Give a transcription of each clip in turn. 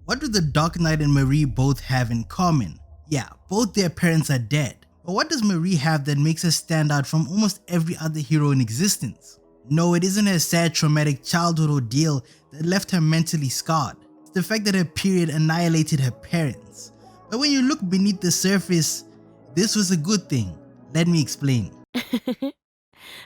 What do the Dark Knight and Marie both have in common? Yeah, both their parents are dead. But what does Marie have that makes her stand out from almost every other hero in existence? No, it isn't her sad traumatic childhood ordeal that left her mentally scarred. It's the fact that her period annihilated her parents. But when you look beneath the surface, this was a good thing. Let me explain.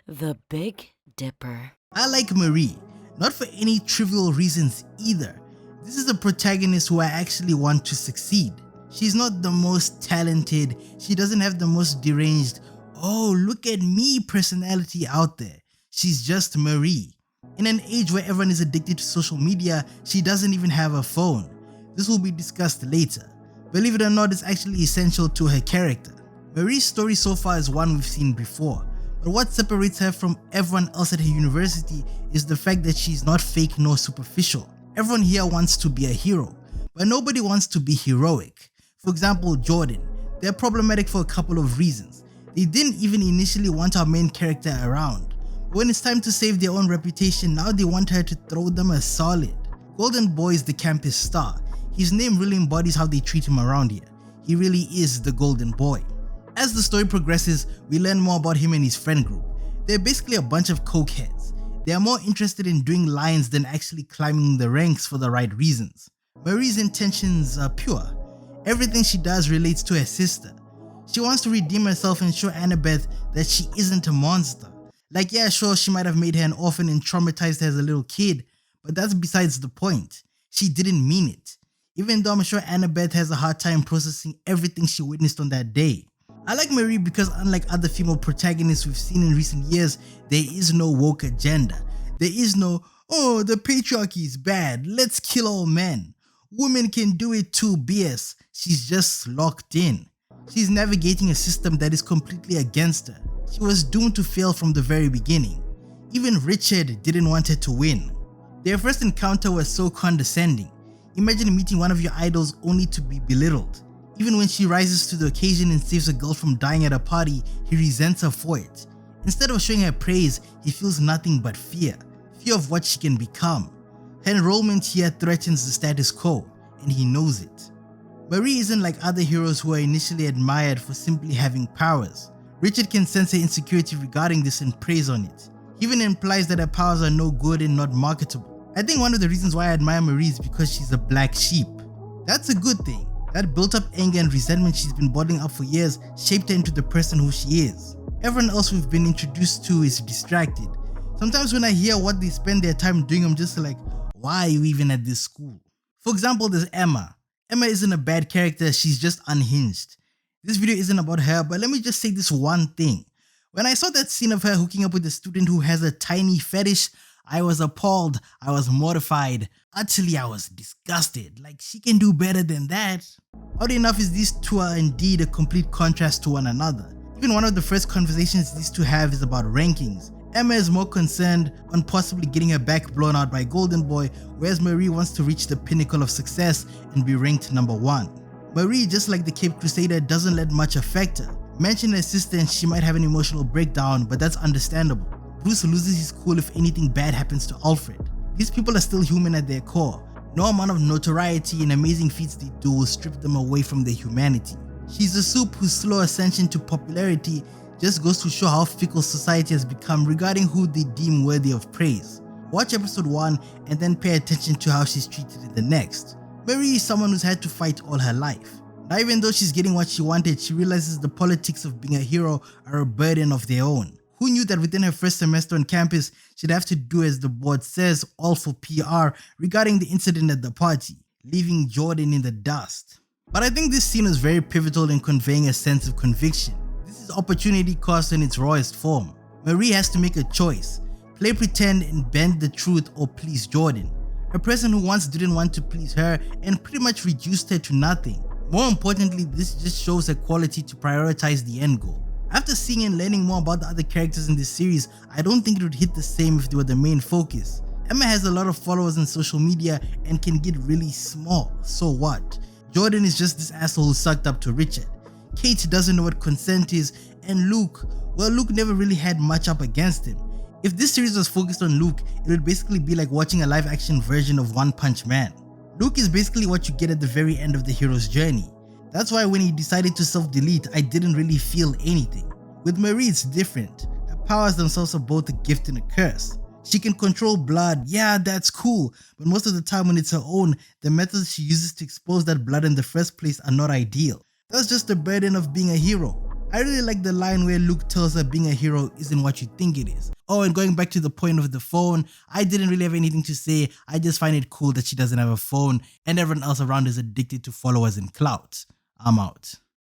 The Big Dipper. I like Marie, not for any trivial reasons either. This is a protagonist who I actually want to succeed. She's not the most talented, she doesn't have the most deranged, oh look at me personality out there. She's just Marie. In an age where everyone is addicted to social media, she doesn't even have a phone. This will be discussed later. Believe it or not, it's actually essential to her character. Marie's story so far is one we've seen before, but what separates her from everyone else at her university is the fact that she's not fake nor superficial. Everyone here wants to be a hero, but nobody wants to be heroic. For example, Jordan. They're problematic for a couple of reasons. They didn't even initially want our main character around. When it's time to save their own reputation, now they want her to throw them a solid. Golden Boy is the campus star. His name really embodies how they treat him around here. He really is the Golden Boy. As the story progresses, we learn more about him and his friend group. They're basically a bunch of cokeheads. They are more interested in doing lines than actually climbing the ranks for the right reasons. Marie's intentions are pure. Everything she does relates to her sister. She wants to redeem herself and show Annabeth that she isn't a monster. Like, yeah, sure, she might have made her an orphan and traumatized her as a little kid, but that's besides the point. She didn't mean it. Even though I'm sure Annabeth has a hard time processing everything she witnessed on that day. I like Marie because unlike other female protagonists we've seen in recent years, there is no woke agenda. There is no, oh, the patriarchy is bad, let's kill all men. Women can do it too BS. She's just locked in. She's navigating a system that is completely against her. She was doomed to fail from the very beginning. Even Richard didn't want her to win. Their first encounter was so condescending. Imagine meeting one of your idols only to be belittled. Even when she rises to the occasion and saves a girl from dying at a party, he resents her for it. Instead of showing her praise, he feels nothing but fear. Fear of what she can become. Her enrollment here threatens the status quo, and he knows it. Marie isn't like other heroes who are initially admired for simply having powers. Richard can sense her insecurity regarding this and preys on it. He even implies that her powers are no good and not marketable. I think one of the reasons why I admire Marie is because she's a black sheep. That's a good thing. That built up anger and resentment she's been bottling up for years shaped her into the person who she is. Everyone else we've been introduced to is distracted. Sometimes when I hear what they spend their time doing, I'm just like, why are you even at this school? For example, there's Emma. Emma isn't a bad character, she's just unhinged. This video isn't about her, but let me just say this one thing. When I saw that scene of her hooking up with a student who has a tiny fetish, I was appalled, I was mortified, utterly I was disgusted. Like, she can do better than that. Oddly enough is these two are indeed a complete contrast to one another. Even one of the first conversations these two have is about rankings. Emma is more concerned on possibly getting her back blown out by Golden Boy, whereas Marie wants to reach the pinnacle of success and be ranked number 1. Marie, just like the Cape Crusader, doesn't let much affect her. Mention her sister and she might have an emotional breakdown, but that's understandable. Bruce loses his cool if anything bad happens to Alfred. These people are still human at their core. No amount of notoriety and amazing feats they do will strip them away from their humanity. She's a Supe whose slow ascension to popularity just goes to show how fickle society has become regarding who they deem worthy of praise. Watch episode 1 and then pay attention to how she's treated in the next. Marie is someone who's had to fight all her life. Now even though she's getting what she wanted, she realizes the politics of being a hero are a burden of their own. Who knew that within her first semester on campus, she'd have to do as the board says, all for PR, regarding the incident at the party, leaving Jordan in the dust. But I think this scene is very pivotal in conveying a sense of conviction. This is opportunity cost in its rawest form. Marie has to make a choice, play pretend and bend the truth or please Jordan. A person who once didn't want to please her and pretty much reduced her to nothing. More importantly, this just shows her quality to prioritize the end goal. After seeing and learning more about the other characters in this series, I don't think it would hit the same if they were the main focus. Emma has a lot of followers on social media and can get really small, so what? Jordan is just this asshole who sucked up to Richard. Kate doesn't know what consent is, and Luke, well, Luke never really had much up against him. If this series was focused on Luke, it would basically be like watching a live action version of One Punch Man. Luke is basically what you get at the very end of the hero's journey. That's why when he decided to self-delete, I didn't really feel anything. With Marie, it's different. Her powers themselves are both a gift and a curse. She can control blood, yeah, that's cool, but most of the time when it's her own, the methods she uses to expose that blood in the first place are not ideal. That's just the burden of being a hero. I really like the line where Luke tells her being a hero isn't what you think it is. Oh, and going back to the point of the phone, I didn't really have anything to say. I just find it cool that she doesn't have a phone and everyone else around is addicted to followers and clout. I'm out.